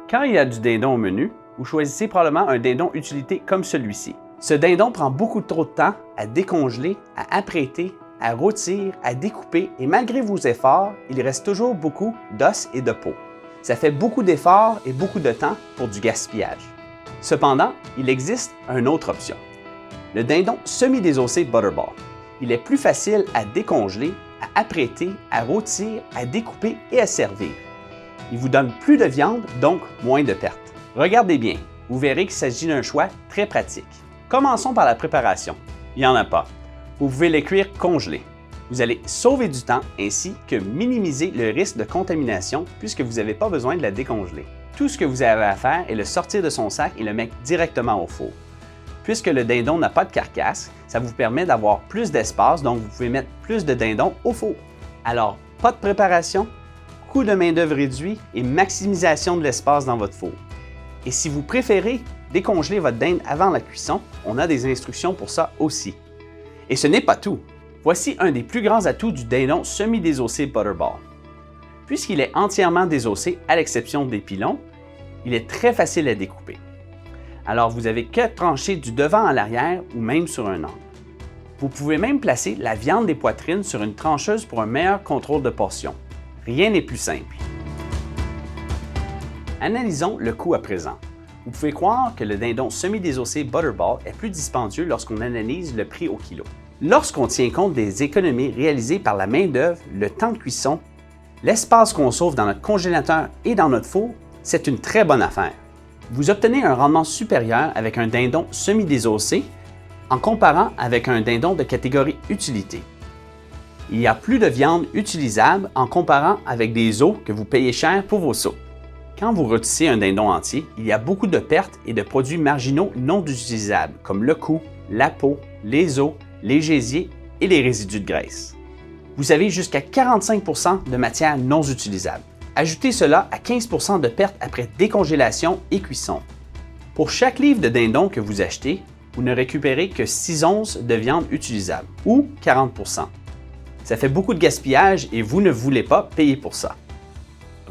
Quand il y a du dindon au menu, vous choisissez probablement un dindon utilité comme celui-ci. Ce dindon prend beaucoup trop de temps à décongeler, à apprêter, à rôtir, à découper et malgré vos efforts, il reste toujours beaucoup d'os et de peau. Ça fait beaucoup d'efforts et beaucoup de temps pour du gaspillage. Cependant, il existe une autre option. Le dindon semi-désossé Butterball. Il est plus facile à décongeler, à apprêter, à rôtir, à découper et à servir. Il vous donne plus de viande, donc moins de pertes. Regardez bien, vous verrez qu'il s'agit d'un choix très pratique. Commençons par la préparation. Il n'y en a pas. Vous pouvez les cuire congelés. Vous allez sauver du temps ainsi que minimiser le risque de contamination puisque vous n'avez pas besoin de la décongeler. Tout ce que vous avez à faire est le sortir de son sac et le mettre directement au four. Puisque le dindon n'a pas de carcasse, ça vous permet d'avoir plus d'espace, donc vous pouvez mettre plus de dindon au four. Alors, pas de préparation, coût de main-d'œuvre réduit et maximisation de l'espace dans votre four. Et si vous préférez décongeler votre dinde avant la cuisson, on a des instructions pour ça aussi. Et ce n'est pas tout. Voici un des plus grands atouts du dindon semi-désossé Butterball. Puisqu'il est entièrement désossé à l'exception des pilons, il est très facile à découper. Alors vous n'avez que trancher du devant à l'arrière ou même sur un angle. Vous pouvez même placer la viande des poitrines sur une trancheuse pour un meilleur contrôle de portion. Rien n'est plus simple. Analysons le coût à présent. Vous pouvez croire que le dindon semi-désossé Butterball est plus dispendieux lorsqu'on analyse le prix au kilo. Lorsqu'on tient compte des économies réalisées par la main-d'œuvre, le temps de cuisson, l'espace qu'on sauve dans notre congélateur et dans notre four, c'est une très bonne affaire. Vous obtenez un rendement supérieur avec un dindon semi-désossé en comparant avec un dindon de catégorie utilité. Il y a plus de viande utilisable en comparant avec des os que vous payez cher pour vos soupes. Quand vous rôtissez un dindon entier, il y a beaucoup de pertes et de produits marginaux non utilisables comme le cou, la peau, les os, les gésiers et les résidus de graisse. Vous avez jusqu'à 45 % de matière non utilisable. Ajoutez cela à 15 % de pertes après décongélation et cuisson. Pour chaque livre de dindon que vous achetez, vous ne récupérez que 6 onces de viande utilisable, ou 40 %. Ça fait beaucoup de gaspillage et vous ne voulez pas payer pour ça.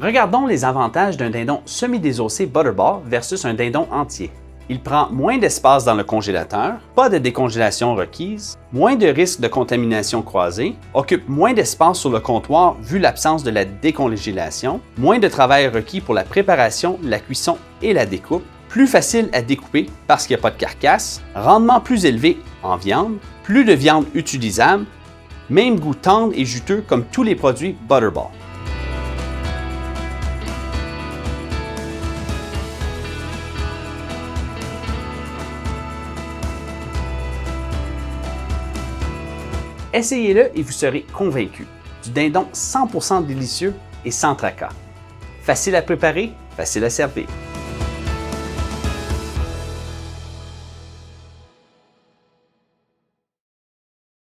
Regardons les avantages d'un dindon semi-désossé Butterball versus un dindon entier. Il prend moins d'espace dans le congélateur, pas de décongélation requise, moins de risques de contamination croisée, occupe moins d'espace sur le comptoir vu l'absence de la décongélation, moins de travail requis pour la préparation, la cuisson et la découpe, plus facile à découper parce qu'il n'y a pas de carcasse, rendement plus élevé en viande, plus de viande utilisable, même goût tendre et juteux comme tous les produits Butterball. Essayez-le et vous serez convaincu. Du dindon 100% délicieux et sans tracas. Facile à préparer, facile à servir.